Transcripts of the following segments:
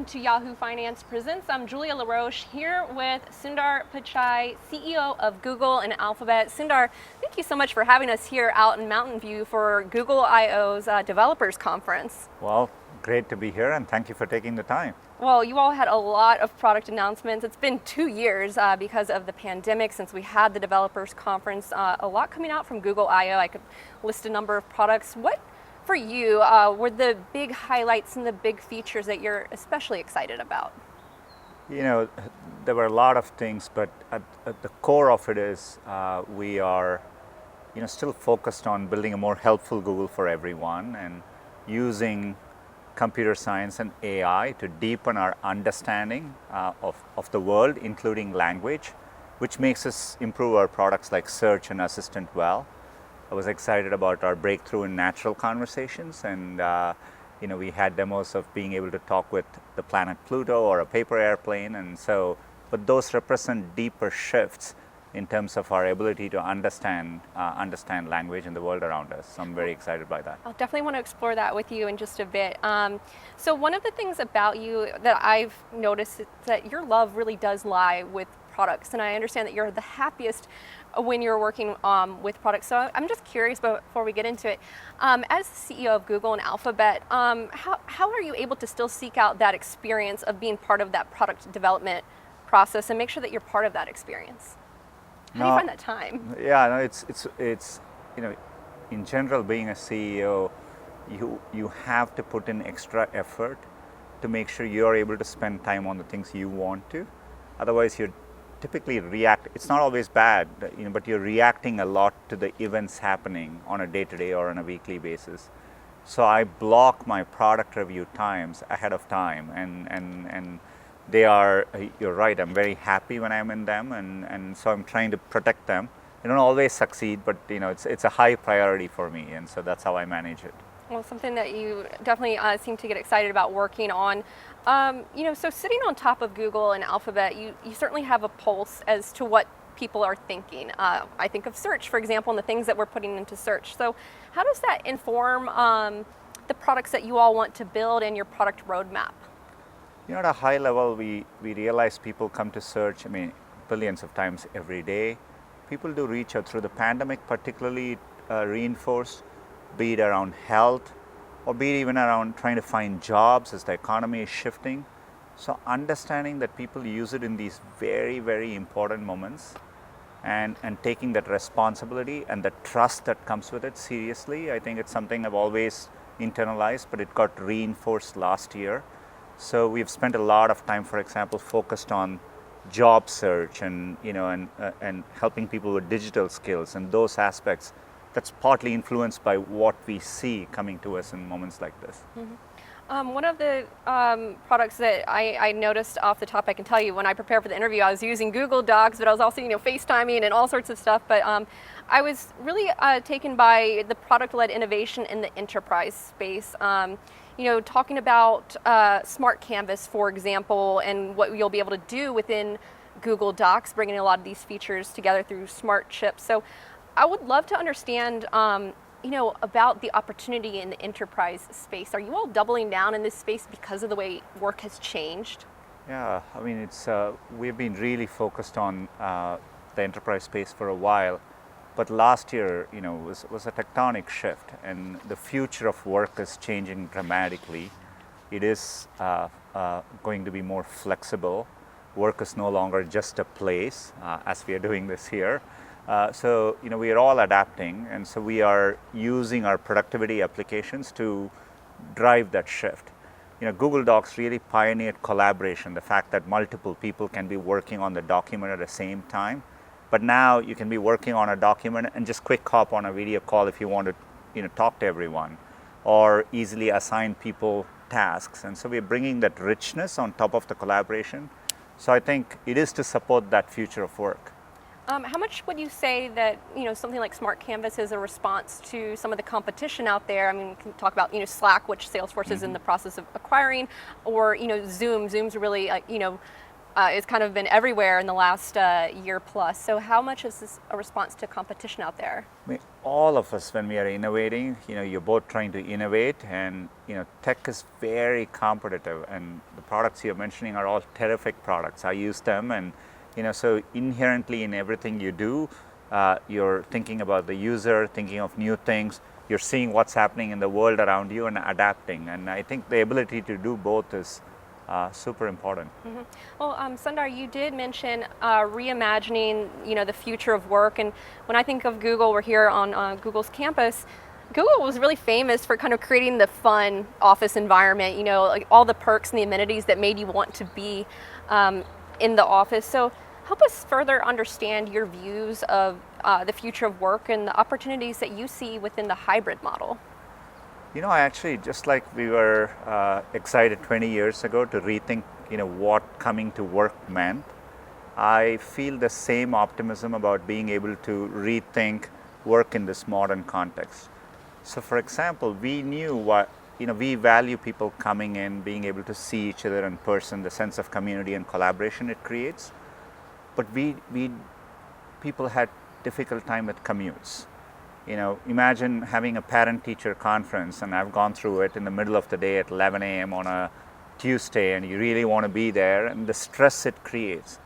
to Yahoo Finance Presents. I'm Julia LaRoche here with Sundar Pichai, CEO of Google and Alphabet. Sundar, thank you so much for having us here out in Mountain View for Google I/O's Developers Conference. Well, great to be here and thank you for taking the time. Well, you all had a lot of product announcements. It's been 2 years because of the pandemic since we had the Developers Conference. A lot coming out from Google I/O. I could list a number of products. What, for you, were the big highlights and the big features that you're especially excited about? You know, there were a lot of things, but at the core of it is we are still focused on building a more helpful Google for everyone and using computer science and AI to deepen our understanding of the world, including language, which makes us improve our products like Search and Assistant well. I was excited about our breakthrough in natural conversations, and we had demos of being able to talk with the planet Pluto or a paper airplane, but those represent deeper shifts in terms of our ability to understand language in the world around us. So I'm very excited by that. I'll definitely want to explore that with you in just a bit. So one of the things about you that I've noticed is that your love really does lie with products, and I understand that you're the happiest when you're working with products. So I'm just curious, before we get into it, as the CEO of Google and Alphabet, how are you able to still seek out that experience of being part of that product development process and make sure that you're part of that experience? How do you find that time? Yeah, no, it's in general, being a CEO, you have to put in extra effort to make sure you're able to spend time on the things you want to. Otherwise, you're typically react. It's not always bad, but you're reacting a lot to the events happening on a day-to-day or on a weekly basis. So I block my product review times ahead of time, and they are, you're right, I'm very happy when I'm in them, and so I'm trying to protect them. I don't always succeed, but it's a high priority for me, and so that's how I manage it. Well, something that you definitely seem to get excited about working on. So sitting on top of Google and Alphabet, you certainly have a pulse as to what people are thinking. I think of Search, for example, and the things that we're putting into Search. So how does that inform the products that you all want to build and your product roadmap? At a high level, we realize people come to Search, billions of times every day. People do reach out through the pandemic, particularly reinforced, be it around health, or be it even around trying to find jobs as the economy is shifting. So understanding that people use it in these very, very important moments and taking that responsibility and the trust that comes with it seriously, I think it's something I've always internalized, but it got reinforced last year. So we've spent a lot of time, for example, focused on job search and helping people with digital skills and those aspects. That's partly influenced by what we see coming to us in moments like this. Mm-hmm. One of the products that I noticed off the top, I can tell you, when I prepared for the interview, I was using Google Docs, but I was also FaceTiming and all sorts of stuff. But I was really taken by the product-led innovation in the enterprise space. Talking about Smart Canvas, for example, and what you'll be able to do within Google Docs, bringing a lot of these features together through smart chips. So I would love to understand, about the opportunity in the enterprise space. Are you all doubling down in this space because of the way work has changed? Yeah, we've been really focused on the enterprise space for a while. But last year, was a tectonic shift, and the future of work is changing dramatically. It is going to be more flexible. Work is no longer just a place, as we are doing this here. So we are all adapting, and so we are using our productivity applications to drive that shift. Google Docs really pioneered collaboration, the fact that multiple people can be working on the document at the same time. But now you can be working on a document and just quick hop on a video call if you want to talk to everyone, or easily assign people tasks. And so we're bringing that richness on top of the collaboration. So I think it is to support that future of work. How much would you say that something like Smart Canvas is a response to some of the competition out there? We can talk about Slack, which Salesforce is in the process of acquiring, or Zoom. Zoom's really it's kind of been everywhere in the last year plus. So how much is this a response to competition out there? all of us, when we are innovating, you're both trying to innovate, and tech is very competitive, and the products you're mentioning are all terrific products. I use them, and so inherently in everything you do, you're thinking about the user, thinking of new things, you're seeing what's happening in the world around you and adapting. And I think the ability to do both is super important. Mm-hmm. Well, Sundar, you did mention reimagining, the future of work. And when I think of Google, we're here on Google's campus. Google was really famous for kind of creating the fun office environment, like all the perks and the amenities that made you want to be in the office. So help us further understand your views of the future of work and the opportunities that you see within the hybrid model. I actually, just like we were excited 20 years ago to rethink, what coming to work meant, I feel the same optimism about being able to rethink work in this modern context. So for example, we knew we value people coming in, being able to see each other in person, the sense of community and collaboration it creates. But people had difficult time with commutes. Imagine having a parent-teacher conference, and I've gone through it in the middle of the day at 11 a.m. on a Tuesday, and you really want to be there, and the stress it creates.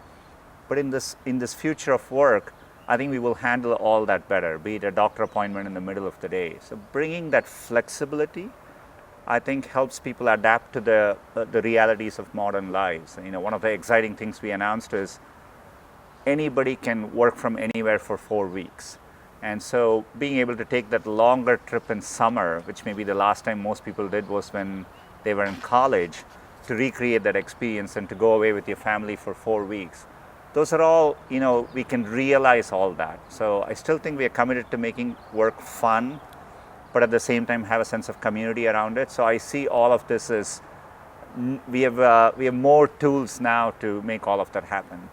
But in this future of work, I think we will handle all that better, be it a doctor appointment in the middle of the day. So bringing that flexibility, I think, helps people adapt to the realities of modern lives. One of the exciting things we announced is anybody can work from anywhere for 4 weeks. And so being able to take that longer trip in summer, which maybe the last time most people did was when they were in college, to recreate that experience and to go away with your family for 4 weeks. Those are all, we can realize all that. So I still think we are committed to making work fun, but at the same time have a sense of community around it. So I see all of this as we have more tools now to make all of that happen.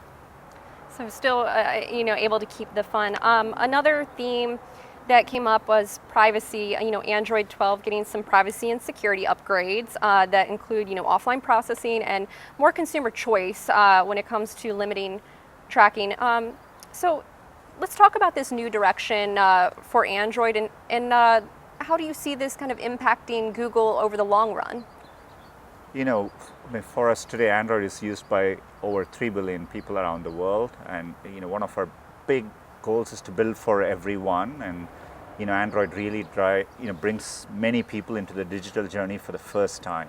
So still, able to keep the fun. Another theme that came up was privacy. Android 12 getting some privacy and security upgrades that include, offline processing and more consumer choice when it comes to limiting tracking. So let's talk about this new direction for Android, and how do you see this kind of impacting Google over the long run? For us today, Android is used by over 3 billion people around the world, and one of our big goals is to build for everyone. And Android really brings many people into the digital journey for the first time.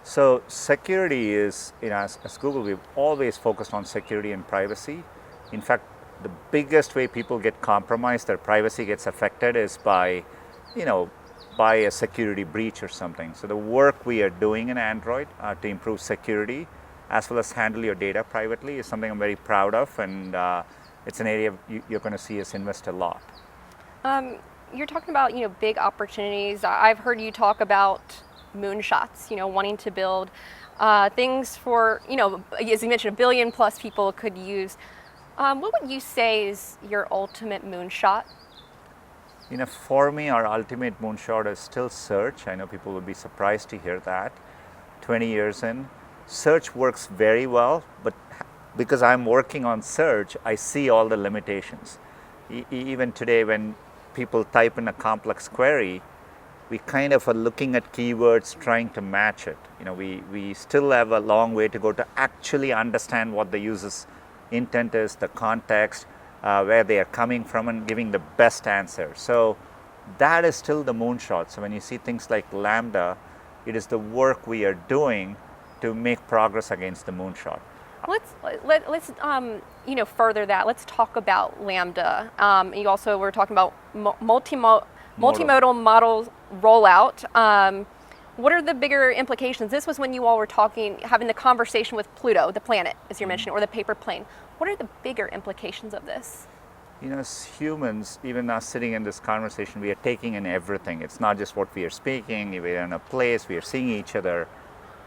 So security is, as Google, we've always focused on security and privacy. In fact, the biggest way people get compromised, their privacy gets affected, is by a security breach or something. So the work we are doing in Android to improve security as well as handle your data privately is something I'm very proud of, and it's an area you're going to see us invest a lot. You're talking about big opportunities. I've heard you talk about moonshots, wanting to build things for, as you mentioned, 1 billion plus people could use. What would you say is your ultimate moonshot? For me, our ultimate moonshot is still search. I know people will be surprised to hear that. 20 years in, search works very well, but because I'm working on search, I see all the limitations. Even today, when people type in a complex query, we kind of are looking at keywords, trying to match it. We still have a long way to go to actually understand what the user's intent is, the context, where they are coming from, and giving the best answer. So that is still the moonshot. So when you see things like Lambda, it is the work we are doing to make progress against the moonshot. Let's further that. Let's talk about Lambda. You also were talking about multimodal model rollout. What are the bigger implications? This was when you all were having the conversation with Pluto, the planet, as you mentioned, or the paper plane. What are the bigger implications of this? As humans, even us sitting in this conversation, we are taking in everything. It's not just what we are speaking. We are in a place, we are seeing each other.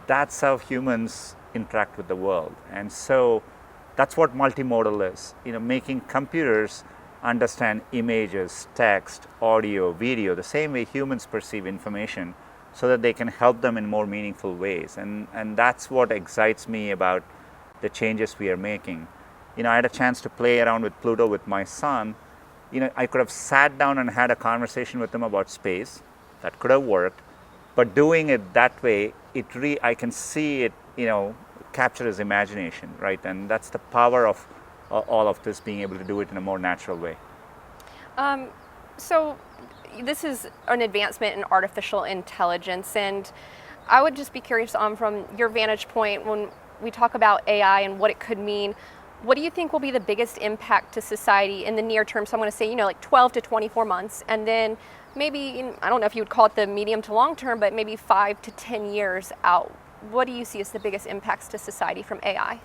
That's how humans interact with the world. And so that's what multimodal is, making computers understand images, text, audio, video, the same way humans perceive information, so that they can help them in more meaningful ways. And that's what excites me about the changes we are making. I had a chance to play around with Pluto with my son, I could have sat down and had a conversation with him about space. That could have worked. But doing it that way, I can see it, capture his imagination, right? And that's the power of all of this, being able to do it in a more natural way. So this is an advancement in artificial intelligence, and I would just be curious from your vantage point, when we talk about AI and what it could mean, what do you think will be the biggest impact to society in the near term? So I'm going to say, like 12 to 24 months, and then maybe, I don't know if you would call it the medium to long term, but maybe 5 to 10 years out. What do you see as the biggest impacts to society from AI?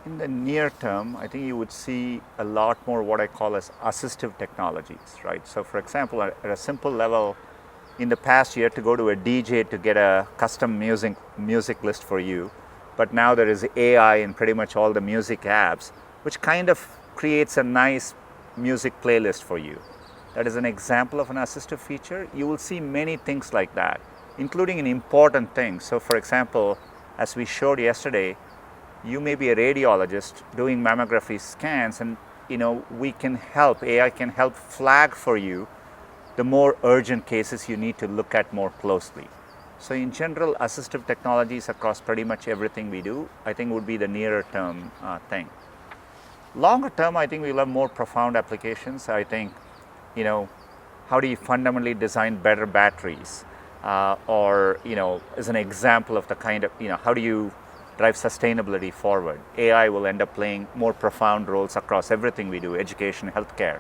In the near term, I think you would see a lot more what I call as assistive technologies, right? So for example, at a simple level, in the past you had to go to a DJ to get a custom music list for you, but now there is AI in pretty much all the music apps, which kind of creates a nice music playlist for you. That is an example of an assistive feature. You will see many things like that, including an important thing. So for example, as we showed yesterday, you may be a radiologist doing mammography scans, and AI can help flag for you the more urgent cases you need to look at more closely. So in general, assistive technologies across pretty much everything we do, I think would be the nearer term thing. Longer term, I think we'll have more profound applications. I think, how do you fundamentally design better batteries? Or, as an example of the kind of, how do you drive sustainability forward? AI will end up playing more profound roles across everything we do, education, healthcare.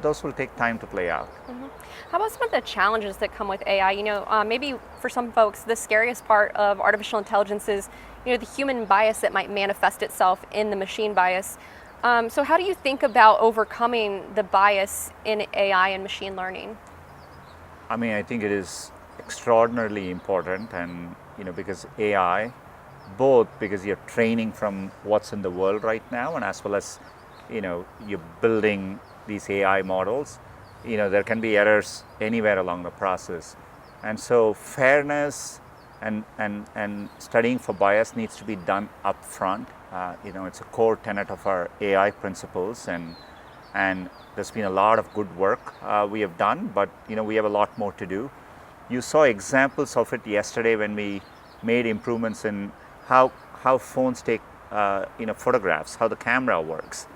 Those will take time to play out. Mm-hmm. How about some of the challenges that come with AI? Maybe for some folks, the scariest part of artificial intelligence is, the human bias that might manifest itself in the machine bias. So how do you think about overcoming the bias in AI and machine learning? I think it is extraordinarily important, and because AI, both because you're training from what's in the world right now, and as well as you're building these AI models, there can be errors anywhere along the process, and so fairness and studying for bias needs to be done up front. It's a core tenet of our AI principles, and there's been a lot of good work we have done, but we have a lot more to do. You saw examples of it yesterday when we made improvements in how phones take photographs, how the camera works,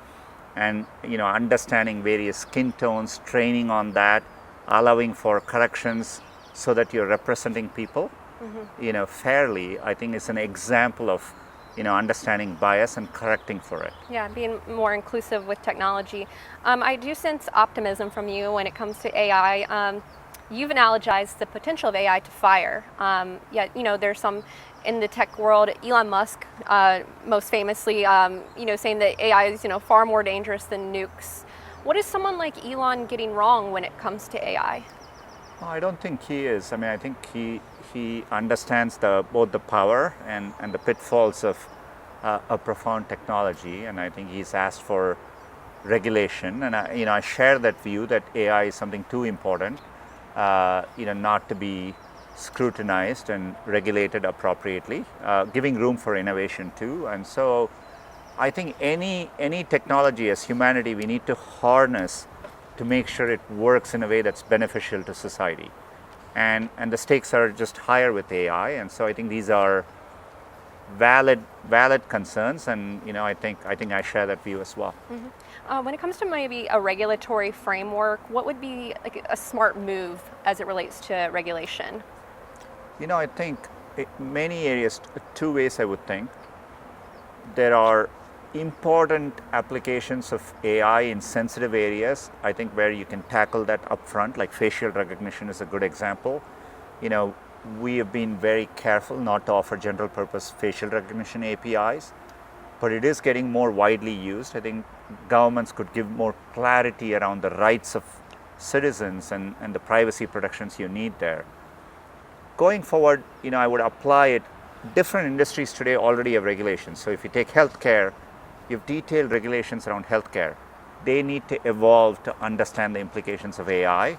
and understanding various skin tones, training on that, allowing for corrections so that you're representing people fairly. I think is an example of understanding bias and correcting for it. Yeah, being more inclusive with technology. I do sense optimism from you when it comes to AI. You've analogized the potential of AI to fire. Yet, there's some in the tech world, Elon Musk, most famously, saying that AI is, far more dangerous than nukes. What is someone like Elon getting wrong when it comes to AI? I don't think he is. I think he understands both the power and the pitfalls of a profound technology, and I think he's asked for regulation. And I share that view that AI is something too important, not to be scrutinized and regulated appropriately, giving room for innovation too. And so I think any technology as humanity, we need to harness to make sure it works in a way that's beneficial to society. And the stakes are just higher with AI, and so I think these are valid concerns, and I think I share that view as well. Mm-hmm. When it comes to maybe a regulatory framework, what would be like a smart move as it relates to regulation? I think many areas, two ways I would think. There are important applications of AI in sensitive areas, I think, where you can tackle that upfront, like facial recognition is a good example. We have been very careful not to offer general purpose facial recognition APIs, but it is getting more widely used. I think governments could give more clarity around the rights of citizens and the privacy protections you need there. Going forward, I would apply it. Different industries today already have regulations. So if you take healthcare, you have detailed regulations around healthcare. They need to evolve to understand the implications of AI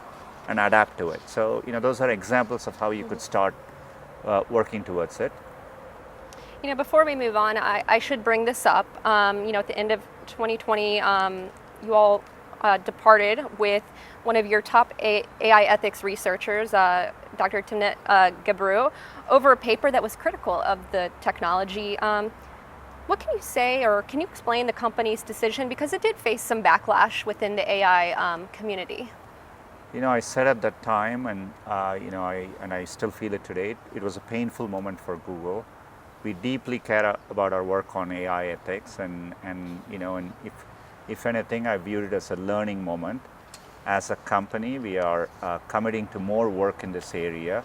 and adapt to it. So, those are examples of how you could start working towards it. Before we move on, I should bring this up. At the end of 2020, you all departed with one of your top AI ethics researchers, Dr. Timnit Gebru, over a paper that was critical of the technology. What can you say, or can you explain the company's decision, because it did face some backlash within the AI community? I said at that time, and I still feel it today. It was a painful moment for Google. We deeply care about our work on AI ethics, and if anything, I viewed it as a learning moment. As a company, we are committing to more work in this area.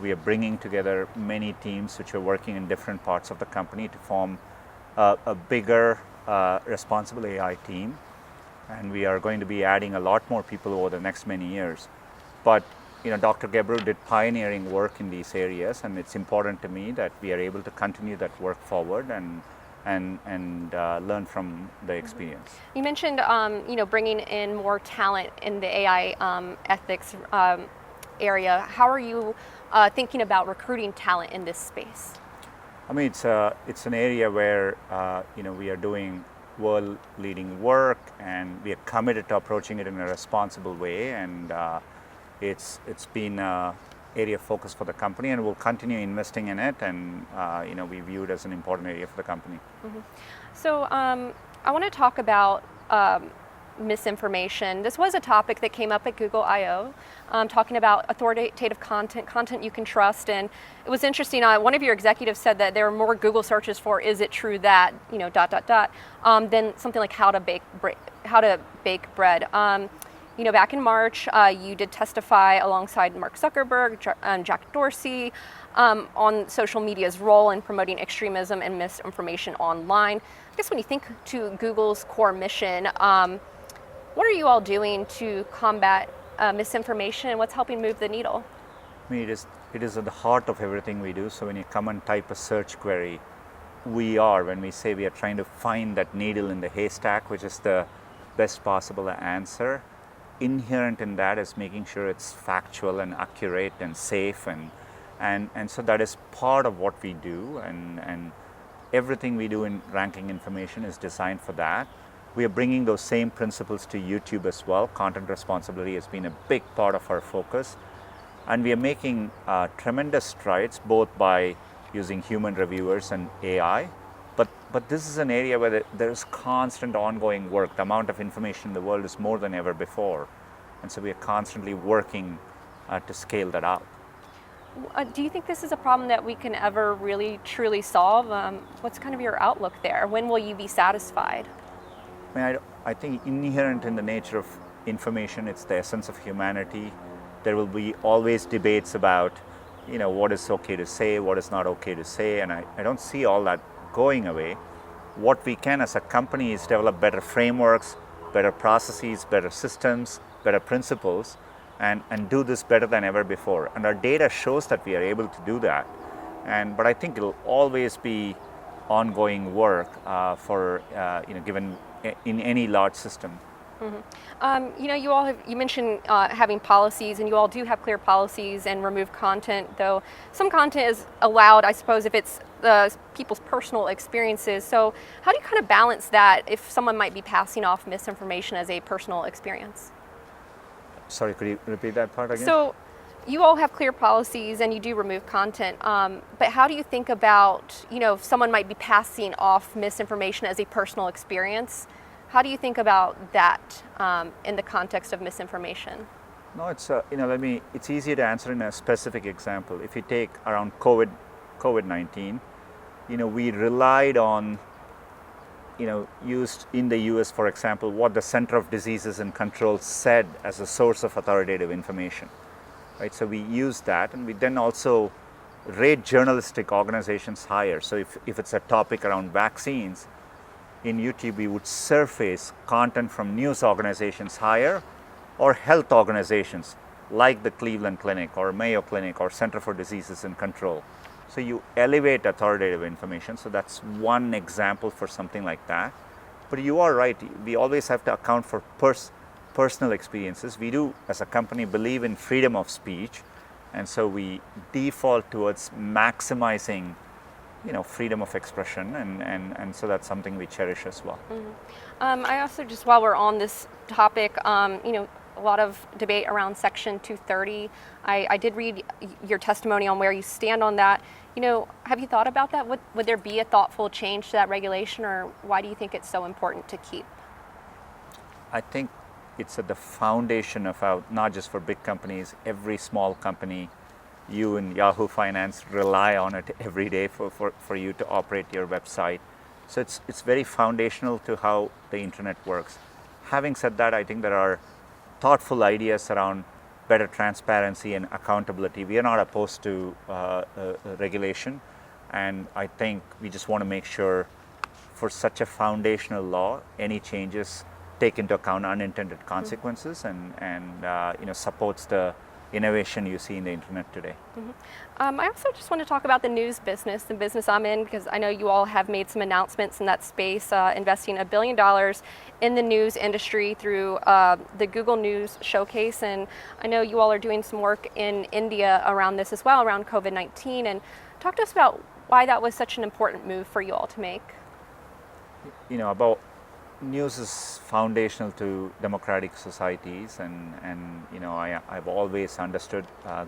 We are bringing together many teams which are working in different parts of the company to form a bigger responsible AI team. And we are going to be adding a lot more people over the next many years. But Dr. Gebru did pioneering work in these areas, and it's important to me that we are able to continue that work forward and learn from the experience. You mentioned bringing in more talent in the AI ethics area. How are you thinking about recruiting talent in this space? I mean, it's an area where we are doing world-leading work, and we are committed to approaching it in a responsible way, and it's been an area of focus for the company, and we'll continue investing in it, and we view it as an important area for the company. Mm-hmm. So I want to talk about misinformation. This was a topic that came up at Google I/O, talking about authoritative content you can trust, and it was interesting. One of your executives said that there are more Google searches for "Is it true that?" Than something like how to bake bread. Back in March, you did testify alongside Mark Zuckerberg and Jack Dorsey on social media's role in promoting extremism and misinformation online. I guess when you think to Google's core mission, what are you all doing to combat misinformation, and what's helping move the needle? I mean, it is at the heart of everything we do. So when you come and type a search query, when we say we are trying to find that needle in the haystack, which is the best possible answer, inherent in that is making sure it's factual and accurate and safe, and so that is part of what we do, and everything we do in ranking information is designed for that. We are bringing those same principles to YouTube as well. Content responsibility has been a big part of our focus, and we are making tremendous strides both by using human reviewers and AI. But this is an area where there's constant ongoing work. The amount of information in the world is more than ever before, and so we are constantly working to scale that up. Do you think this is a problem that we can ever really truly solve? What's kind of your outlook there? When will you be satisfied? I think inherent in the nature of information, it's the essence of humanity. There will be always debates about, what is okay to say, what is not okay to say, and I don't see all that going away. What we can as a company is develop better frameworks, better processes, better systems, better principles, and do this better than ever before. And our data shows that we are able to do that. But I think it'll always be ongoing work given in any large system. Mm-hmm. You mentioned having policies, and you all do have clear policies and remove content, though some content is allowed, I suppose, if it's people's personal experiences. So how do you kind of balance that if someone might be passing off misinformation as a personal experience? Sorry, could you repeat that part again? So you all have clear policies and you do remove content, but how do you think about, if someone might be passing off misinformation as a personal experience? How do you think about that in the context of misinformation? No, it's easier to answer in a specific example. If you take around COVID-19, we relied on, used in the US, for example, what the Center of Diseases and Control said as a source of authoritative information, right? So we used that, and we then also rate journalistic organizations higher. So if it's a topic around vaccines, in YouTube, we would surface content from news organizations higher, or health organizations like the Cleveland Clinic or Mayo Clinic or Center for Diseases and Control. So you elevate authoritative information. So that's one example for something like that. But you are right. We always have to account for personal experiences. We do, as a company, believe in freedom of speech. And so we default towards maximizing freedom of expression, and so that's something we cherish as well. I also, just while we're on this topic, a lot of debate around Section 230. I did read your testimony on where you stand on that. Have you thought about that? Would there be a thoughtful change to that regulation, or why do you think it's so important to keep? I think it's at the foundation of how, not just for big companies, every small company, you in Yahoo Finance rely on it every day for you to operate your website. So it's very foundational to how the internet works. Having said that, I think there are thoughtful ideas around better transparency and accountability. We are not opposed to regulation, and I think we just want to make sure for such a foundational law, any changes take into account unintended consequences and supports the innovation you see in the internet today. I also just want to talk about the news business, the business I'm in, because I know you all have made some announcements in that space, investing $1 billion in the news industry through the Google News Showcase, and I know you all are doing some work in India around this as well, around COVID-19, and talk to us about why that was such an important move for you all to make. About news is foundational to democratic societies, and I've always understood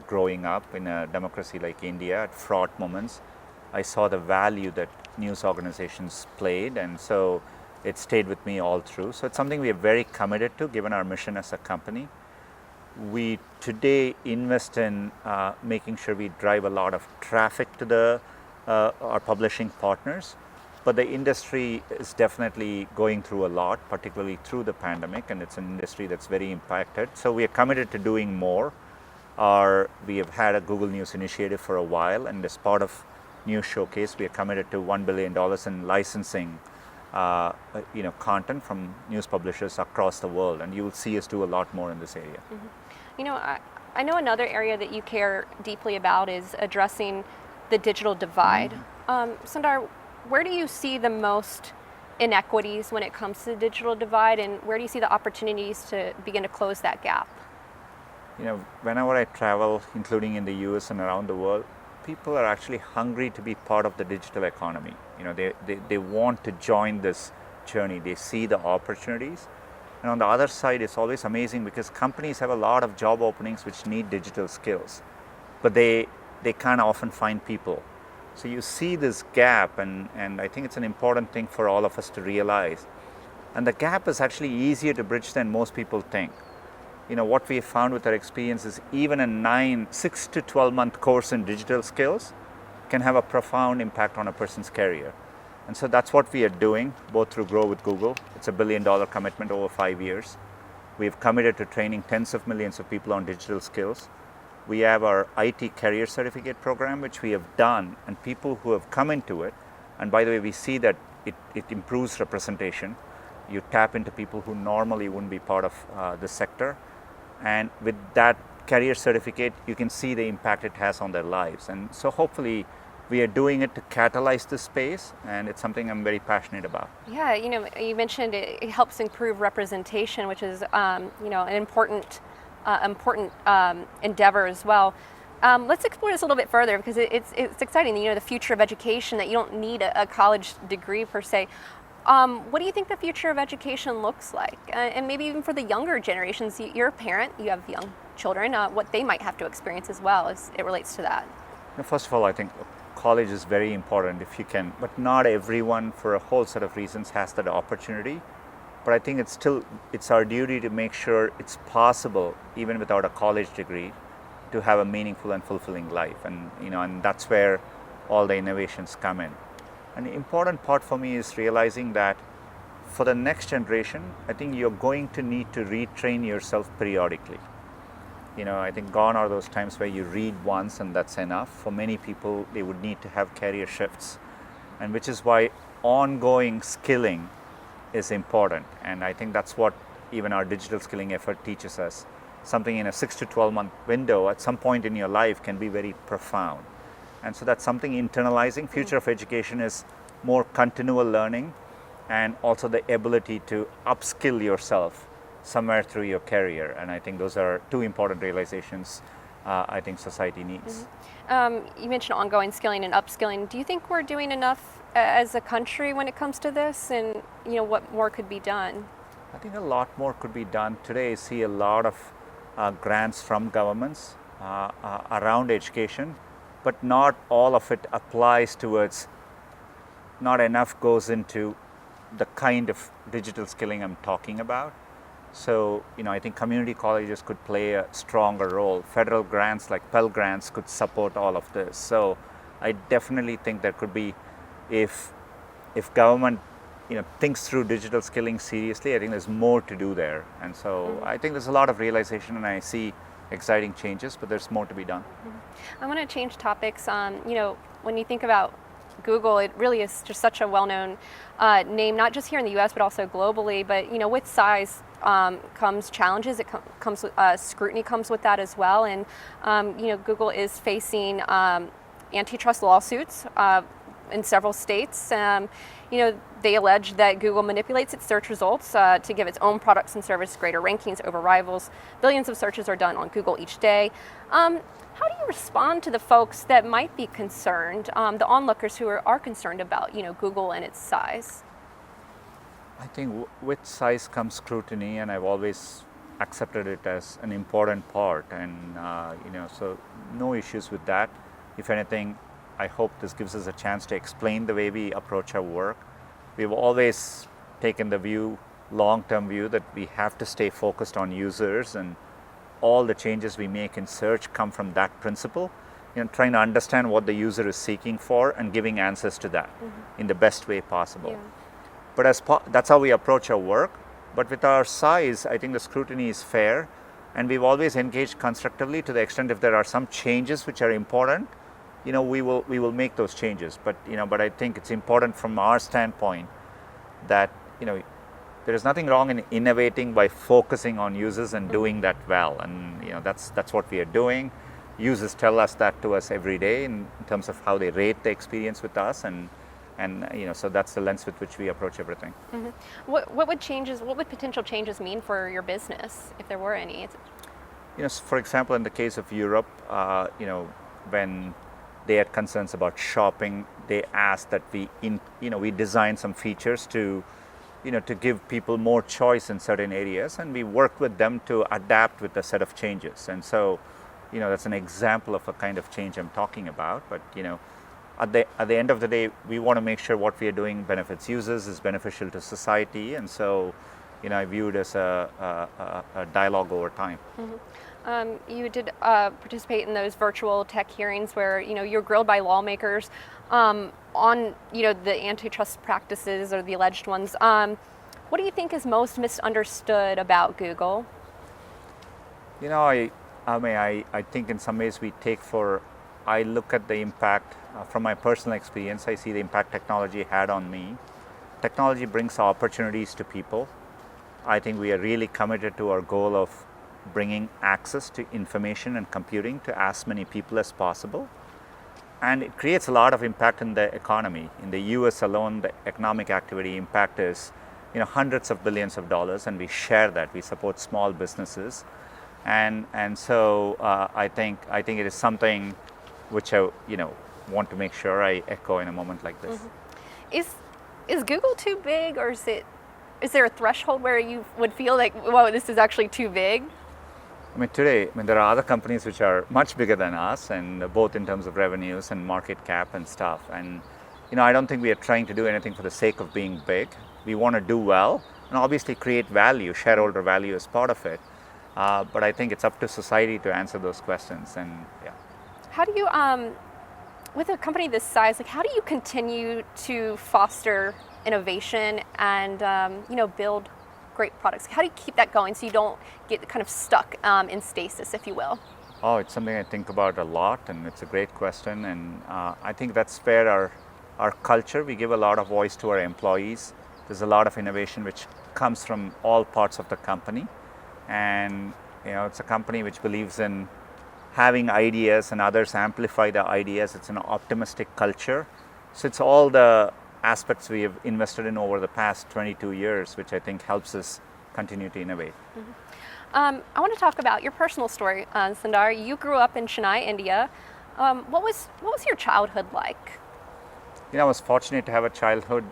growing up in a democracy like India, at fraught moments, I saw the value that news organizations played, and so it stayed with me all through. So it's something we are very committed to, given our mission as a company. We today invest in making sure we drive a lot of traffic to our publishing partners. But the industry is definitely going through a lot, particularly through the pandemic, and it's an industry that's very impacted. So we are committed to doing more. We have had a Google News initiative for a while, and as part of News Showcase, we are committed to $1 billion in licensing content from news publishers across the world, and you will see us do a lot more in this area. I know another area that you care deeply about is addressing the digital divide. Sundar, where do you see the most inequities when it comes to the digital divide, and where do you see the opportunities to begin to close that gap? Whenever I travel, including in the US and around the world, people are actually hungry to be part of the digital economy. They want to join this journey. They see the opportunities. And on the other side, it's always amazing because companies have a lot of job openings which need digital skills, but they can't often find people. So you see this gap, and I think it's an important thing for all of us to realize. And the gap is actually easier to bridge than most people think. What we have found with our experience is even a 6 to 12 month course in digital skills can have a profound impact on a person's career. And so that's what we are doing, both through Grow with Google. It's a $1 billion commitment over 5 years. We've committed to training tens of millions of people on digital skills. We have our IT career certificate program, which we have done, and people who have come into it, and by the way, we see that it improves representation. You tap into people who normally wouldn't be part of this sector, and with that career certificate, you can see the impact it has on their lives. And so hopefully we are doing it to catalyze this space, and it's something I'm very passionate about. Yeah, you mentioned it helps improve representation, which is an important endeavor as well. Let's explore this a little bit further, because it's exciting. The future of education, that you don't need a college degree per se. What do you think the future of education looks like? And maybe even for the younger generations. You're a parent, you have young children, what they might have to experience as well as it relates to that. First of all, I think college is very important if you can, but not everyone, for a whole set of reasons, has that opportunity. But I think it's our duty to make sure it's possible, even without a college degree, to have a meaningful and fulfilling life. And that's where all the innovations come in. An important part for me is realizing that for the next generation, I think you're going to need to retrain yourself periodically. I think gone are those times where you read once and that's enough. For many people, they would need to have career shifts, and which is why ongoing skilling is important. And I think that's what even our digital skilling effort teaches us. Something in a 6 to 12 month window at some point in your life can be very profound. And so that's something internalizing. Future of education is more continual learning, and also the ability to upskill yourself somewhere through your career. And I think those are two important realizations I think society needs. You mentioned ongoing skilling and upskilling. Do you think we're doing enough as a country when it comes to this, and what more could be done? I think a lot more could be done. Today I see a lot of grants from governments around education, but not all of it applies towards, not enough goes into the kind of digital skilling I'm talking about. So, I think community colleges could play a stronger role. Federal grants like Pell Grants could support all of this. So, I definitely think there could be, if government, thinks through digital skilling seriously, I think there's more to do there. And so, I think there's a lot of realization, and I see exciting changes, but there's more to be done. I want to change topics. When you think about Google, it really is just such a well-known name, not just here in the U.S. but also globally. But with size comes challenges. It comes with scrutiny comes with that as well. And Google is facing antitrust lawsuits in several states. They allege that Google manipulates its search results to give its own products and services greater rankings over rivals. Billions of searches are done on Google each day. How do you respond to the folks that might be concerned, the onlookers who are concerned about Google and its size? I think with size comes scrutiny, and I've always accepted it as an important part, and so no issues with that. If anything, I hope this gives us a chance to explain the way we approach our work. We've always taken the long-term view that we have to stay focused on users, and all the changes we make in search come from that principle. Trying to understand what the user is seeking for and giving answers to that in the best way possible. Yeah. But that's how we approach our work. But with our size, I think the scrutiny is fair, and we've always engaged constructively to the extent if there are some changes which are important, we will make those changes. But I think it's important from our standpoint that there is nothing wrong in innovating by focusing on users and doing that well, and that's what we are doing. Users tell us that to us every day in terms of how they rate the experience with us, and so that's the lens with which we approach everything. What would potential changes mean for your business if there were any? For example, in the case of Europe, when they had concerns about shopping, they asked that we design some features to give people more choice in certain areas, and we work with them to adapt with a set of changes. And so, that's an example of a kind of change I'm talking about. But at the end of the day, we want to make sure what we are doing benefits users, is beneficial to society, and so I view it as a dialogue over time. You did participate in those virtual tech hearings where you're grilled by lawmakers on the antitrust practices or the alleged ones. What do you think is most misunderstood about Google? I think in some ways I look at the impact from my personal experience. I see the impact technology had on me. Technology brings opportunities to people. I think we are really committed to our goal of bringing access to information and computing to as many people as possible. And it creates a lot of impact in the economy. In the US alone, the economic activity impact is hundreds of billions of dollars, and we share that. We support small businesses. And so I think it is something which I want to make sure I echo in a moment like this. Is Google too big, or is there a threshold where you would feel like, whoa, this is actually too big? Today, there are other companies which are much bigger than us, and both in terms of revenues and market cap and stuff. And I don't think we are trying to do anything for the sake of being big. We want to do well and obviously create value. Shareholder value is part of it. But I think it's up to society to answer those questions. And yeah. How do you, with a company this size, how do you continue to foster innovation and build great products? How do you keep that going so you don't get kind of stuck in stasis, if you will? Oh, it's something I think about a lot, and it's a great question. And I think that's where our culture, we give a lot of voice to our employees. There's a lot of innovation which comes from all parts of the company. And it's a company which believes in having ideas and others amplify the ideas. It's an optimistic culture. So it's all the aspects we have invested in over the past 22 years, which I think helps us continue to innovate. I want to talk about your personal story, Sundar. You grew up in Chennai, India. What was your childhood like? I was fortunate to have a childhood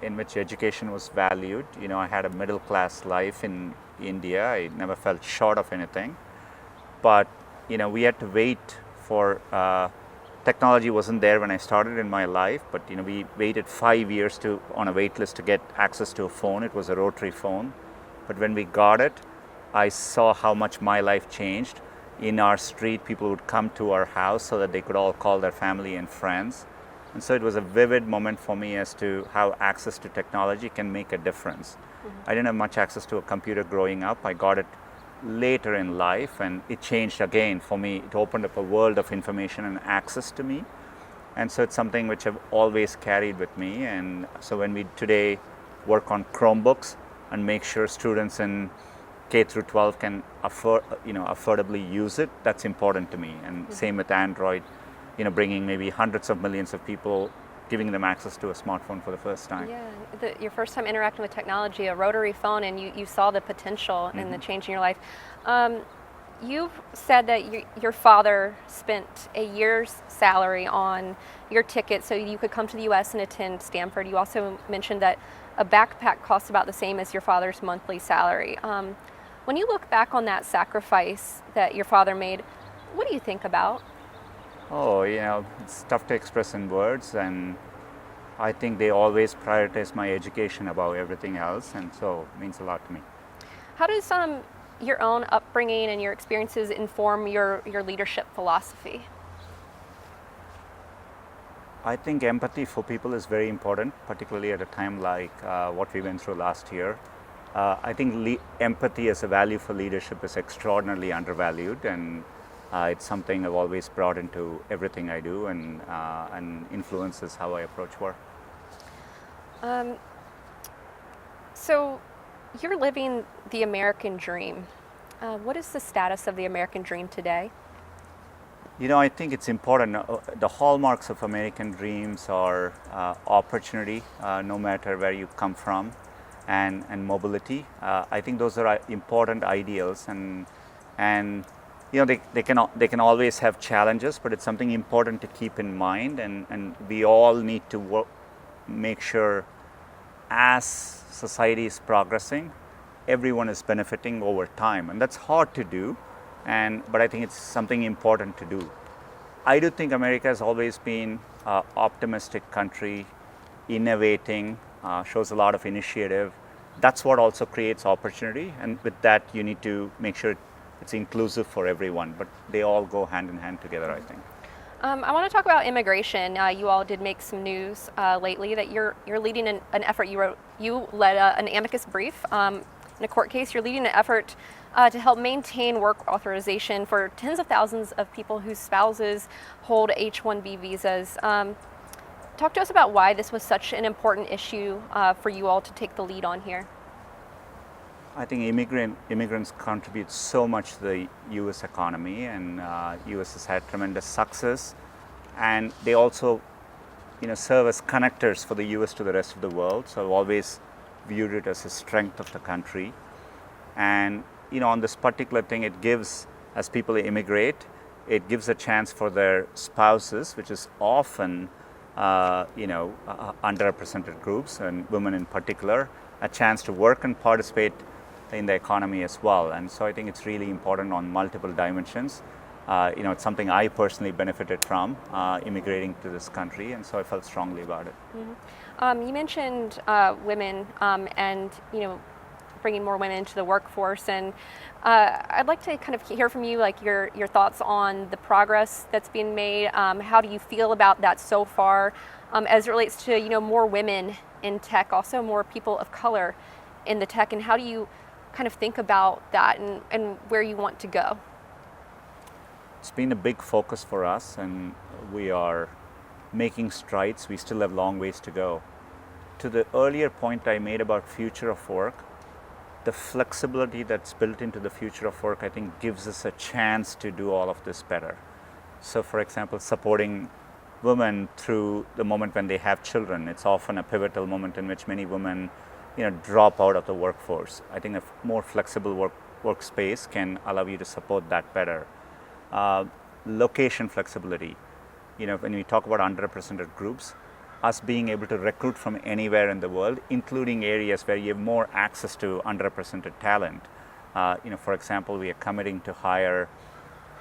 in which education was valued. I had a middle class life in India. I never felt short of anything. But, we had to wait for technology wasn't there when I started in my life, but we waited 5 years on a wait list to get access to a phone. It was a rotary phone. But when we got it, I saw how much my life changed. In our street, people would come to our house so that they could all call their family and friends. And so it was a vivid moment for me as to how access to technology can make a difference. I didn't have much access to a computer growing up. I got it later in life, and it changed again for me. It opened up a world of information and access to me. And so it's something which I've always carried with me. And so when we today work on Chromebooks and make sure students in K through 12 can affordably use it, that's important to me. And same with Android, bringing maybe hundreds of millions of people, giving them access to a smartphone for the first time. Yeah, your first time interacting with technology, a rotary phone, and you saw the potential and the change in your life. You've said that your father spent a year's salary on your ticket so you could come to the U.S. and attend Stanford. You also mentioned that a backpack costs about the same as your father's monthly salary. When you look back on that sacrifice that your father made, what do you think about? Oh, it's tough to express in words, and I think they always prioritize my education above everything else, and so it means a lot to me. How does your own upbringing and your experiences inform your leadership philosophy? I think empathy for people is very important, particularly at a time like what we went through last year. I think empathy as a value for leadership is extraordinarily undervalued, and it's something I've always brought into everything I do, and influences how I approach work. So you're living the American dream. What is the status of the American dream today? I think it's important. The hallmarks of American dreams are opportunity, no matter where you come from, and mobility. I think those are important ideals, and they can always have challenges, but it's something important to keep in mind, and we all need to make sure as society is progressing, everyone is benefiting over time, and that's hard to do, but I think it's something important to do. I do think America has always been an optimistic country, innovating, shows a lot of initiative. That's what also creates opportunity, and with that you need to make sure it's inclusive for everyone, but they all go hand in hand together, I think. I want to talk about immigration. You all did make some news lately that you're leading an effort. You led an amicus brief in a court case. You're leading an effort to help maintain work authorization for tens of thousands of people whose spouses hold H-1B visas. Talk to us about why this was such an important issue for you all to take the lead on here. I think immigrants contribute so much to the U.S. economy, and U.S. has had tremendous success, and they also, serve as connectors for the U.S. to the rest of the world. So I've always viewed it as a strength of the country, and on this particular thing, it gives, as people immigrate, it gives a chance for their spouses, which is often, underrepresented groups and women in particular, a chance to work and participate in the economy as well. And so I think it's really important on multiple dimensions. It's something I personally benefited from immigrating to this country, and so I felt strongly about it. You mentioned women and bringing more women into the workforce, and I'd like to kind of hear from you, like your thoughts on the progress that's being made. How do you feel about that so far, as it relates to more women in tech, also more people of color in the tech, and how do you kind of think about that and where you want to go? It's been a big focus for us, and we are making strides. We still have long ways to go. To the earlier point I made about future of work, the flexibility that's built into the future of work, I think, gives us a chance to do all of this better. So, for example, supporting women through the moment when they have children. It's often a pivotal moment in which many women drop out of the workforce. I think a more flexible workspace can allow you to support that better. Location flexibility. When we talk about underrepresented groups, us being able to recruit from anywhere in the world, including areas where you have more access to underrepresented talent. For example, we are committing to hire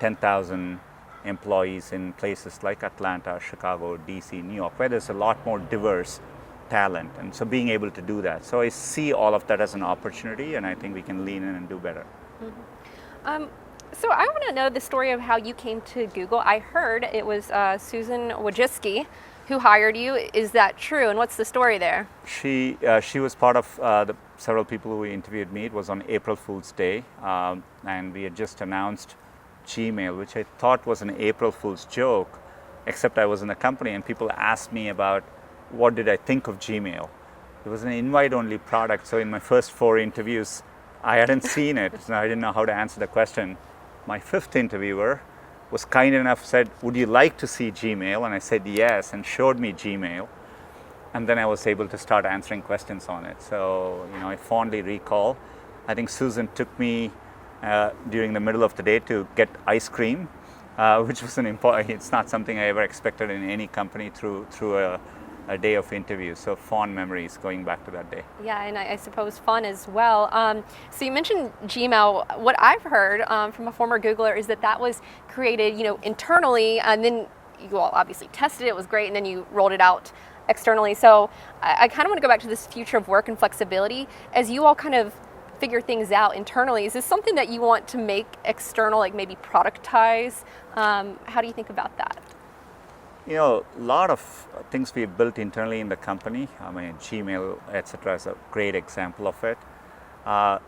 10,000 employees in places like Atlanta, Chicago, DC, New York, where there's a lot more diverse talent. And so being able to do that. So I see all of that as an opportunity, and I think we can lean in and do better. So I want to know the story of how you came to Google. I heard it was Susan Wojcicki who hired you. Is that true? And what's the story there? She was part of the several people who interviewed me. It was on April Fool's Day, and we had just announced Gmail, which I thought was an April Fool's joke, except I was in the company and people asked me about what did I think of Gmail. It was an invite-only product, so in my first 4 interviews, I hadn't seen it, so I didn't know how to answer the question. My 5th interviewer was kind enough, said, would you like to see Gmail? And I said yes, and showed me Gmail. And then I was able to start answering questions on it. So, I fondly recall, I think Susan took me during the middle of the day to get ice cream, which was it's not something I ever expected in any company through a day of interviews. So fond memories going back to that day. Yeah, and I suppose fun as well. So you mentioned Gmail. What I've heard from a former Googler is that was created, internally, and then you all obviously tested it. It was great, and then you rolled it out externally. So I kind of want to go back to this future of work and flexibility. As you all kind of figure things out internally, is this something that you want to make external, like maybe productize? How do you think about that? A lot of things we've built internally in the company, Gmail, etc., is a great example of it.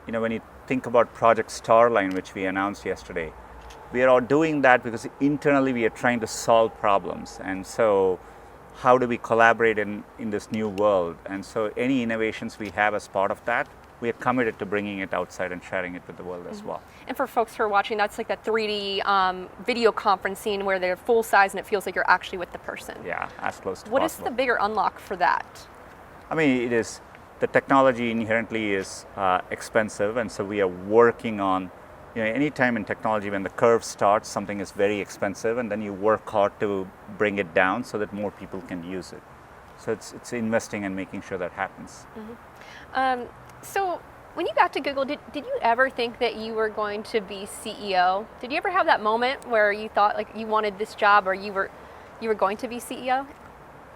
When you think about Project Starline, which we announced yesterday, we are all doing that because internally we are trying to solve problems. And so how do we collaborate in this new world? And so any innovations we have as part of that, we are committed to bringing it outside and sharing it with the world as well. And for folks who are watching, that's like that 3D video conferencing where they're full size and it feels like you're actually with the person. Yeah, as close to What possible. is the bigger unlock for that? It is, the technology inherently is expensive, and so we are working on, anytime in technology when the curve starts, something is very expensive, and then you work hard to bring it down so that more people can use it. So it's investing and making sure that happens. So when you got to Google, did you ever think that you were going to be CEO? Did you ever have that moment where you thought like you wanted this job or you were going to be CEO?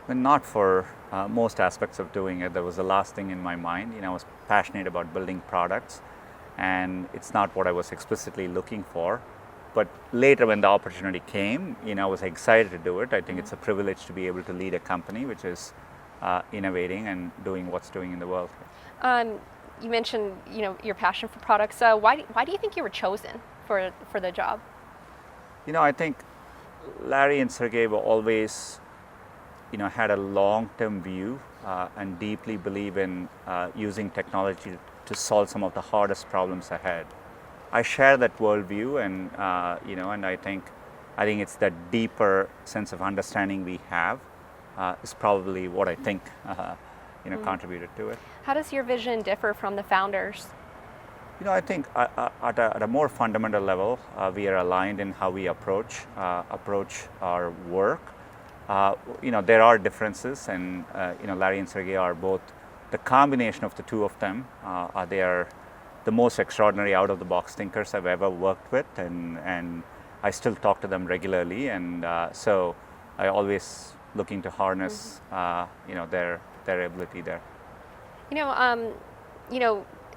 Not for most aspects of doing it. That was the last thing in my mind. I was passionate about building products, and it's not what I was explicitly looking for. But later when the opportunity came, I was excited to do it. I think it's a privilege to be able to lead a company which is innovating and doing what's doing in the world. You mentioned, your passion for products. Why do you think you were chosen for the job? I think Larry and Sergey were always, had a long-term view and deeply believe in using technology to solve some of the hardest problems ahead. I share that worldview, and and I think it's that deeper sense of understanding we have is probably what I think contributed to it. How does your vision differ from the founders? I think at a more fundamental level, we are aligned in how we approach our work. There are differences, and Larry and Sergey are both. The combination of the two of them, they are the most extraordinary out-of-the-box thinkers I've ever worked with, and I still talk to them regularly, and so I always looking to harness their ability there.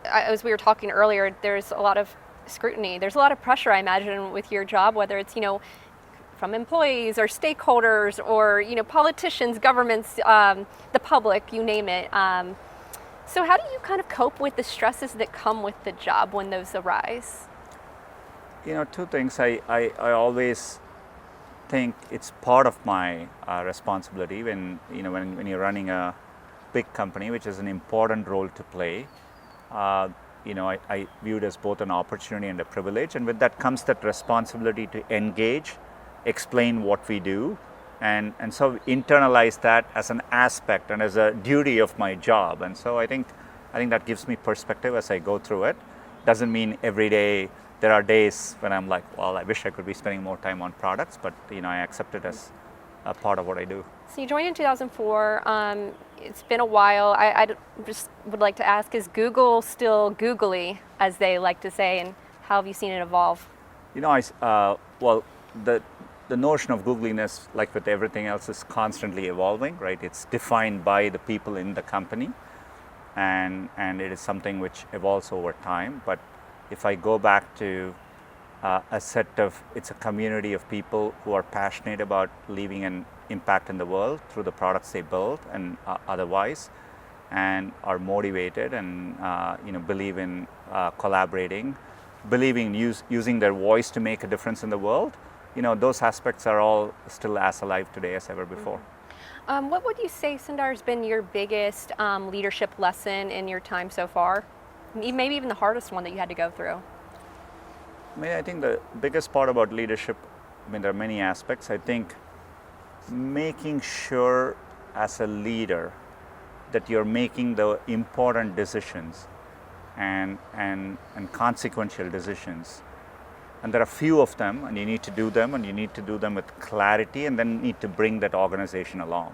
As we were talking earlier, there's a lot of scrutiny. There's a lot of pressure, I imagine, with your job, whether it's from employees or stakeholders or politicians, governments, the public, you name it. So how do you kind of cope with the stresses that come with the job when those arise? Two things. I always think it's part of my responsibility when you're running a big company, which is an important role to play. I view it as both an opportunity and a privilege, and with that comes that responsibility to engage, explain what we do, and so internalize that as an aspect and as a duty of my job. And so I think I think that gives me perspective as I go through it. Doesn't mean every day. There are days when I'm like, well, I wish I could be spending more time on products, but I accept it as a part of what I do. So you joined in 2004. It's been a while. I just would like to ask, is Google still googly, as they like to say, and how have you seen it evolve? Well, the notion of googliness, like with everything else, is constantly evolving, right? It's defined by the people in the company, and it is something which evolves over time. But if I go back to it's a community of people who are passionate about leaving an impact in the world through the products they build and otherwise, and are motivated and believe in collaborating, believing using their voice to make a difference in the world. Those aspects are all still as alive today as ever before. What would you say, Sundar, has been your biggest leadership lesson in your time so far? Maybe even the hardest one that you had to go through? I think the biggest part about leadership, there are many aspects. I think making sure as a leader that you're making the important decisions and consequential decisions. And there are few of them, and you need to do them, and you need to do them with clarity, and then need to bring that organization along.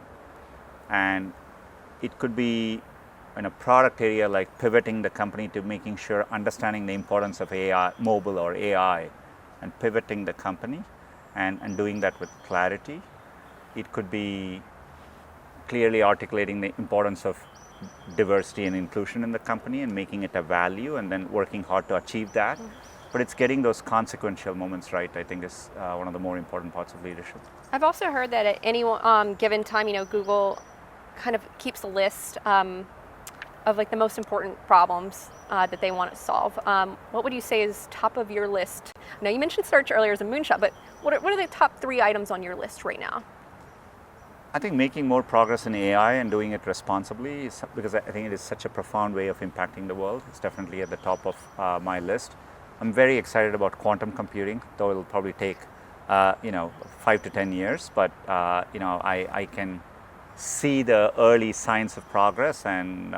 And it could be in a product area like pivoting the company to making sure, understanding the importance of AI, mobile or AI, and pivoting the company and doing that with clarity. It could be clearly articulating the importance of diversity and inclusion in the company and making it a value and then working hard to achieve that. But it's getting those consequential moments right, I think, is one of the more important parts of leadership. I've also heard that at any given time, Google kind of keeps a list of like the most important problems that they want to solve. What would you say is top of your list? Now, you mentioned search earlier as a moonshot, but what are the top 3 items on your list right now? I think making more progress in AI and doing it responsibly is, because I think it is such a profound way of impacting the world. It's definitely at the top of my list. I'm very excited about quantum computing, though it'll probably take 5 to 10 years, but I can see the early signs of progress, and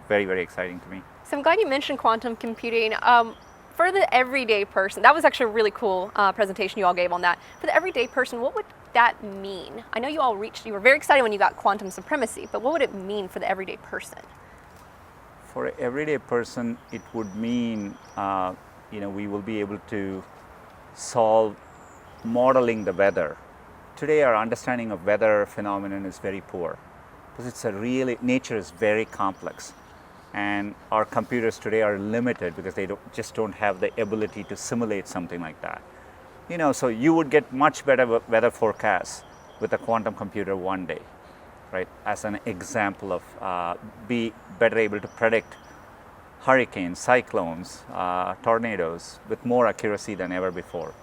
very, very exciting to me. So I'm glad you mentioned quantum computing. For the everyday person, that was actually a really cool presentation you all gave on that. For the everyday person, what would that mean? I know you were very excited when you got quantum supremacy, but what would it mean for the everyday person? For an everyday person, it would mean we will be able to solve modeling the weather. Today, our understanding of weather phenomenon is very poor because nature is very complex, and our computers today are limited because they just don't have the ability to simulate something like that. So you would get much better weather forecasts with a quantum computer one day, right? As an example of be better able to predict hurricanes, cyclones, tornadoes with more accuracy than ever before.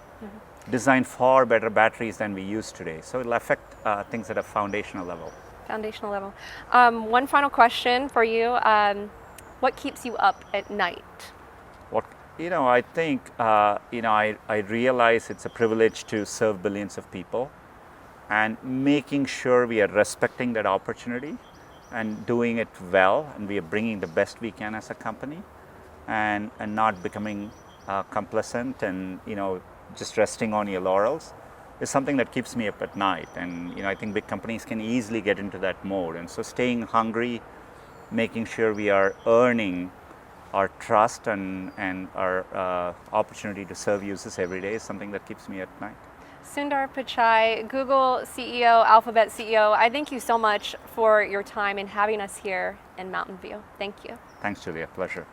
Design far better batteries than we use today. So it'll affect things at a foundational level. Foundational level. One final question for you. What keeps you up at night? I think, I realize it's a privilege to serve billions of people, and making sure we are respecting that opportunity and doing it well, and we are bringing the best we can as a company, and not becoming complacent and, just resting on your laurels is something that keeps me up at night. And, I think big companies can easily get into that mode. And so staying hungry, making sure we are earning our trust and our opportunity to serve users every day is something that keeps me at night. Sundar Pichai, Google CEO, Alphabet CEO, I thank you so much for your time and having us here in Mountain View. Thank you. Thanks, Julia. Pleasure.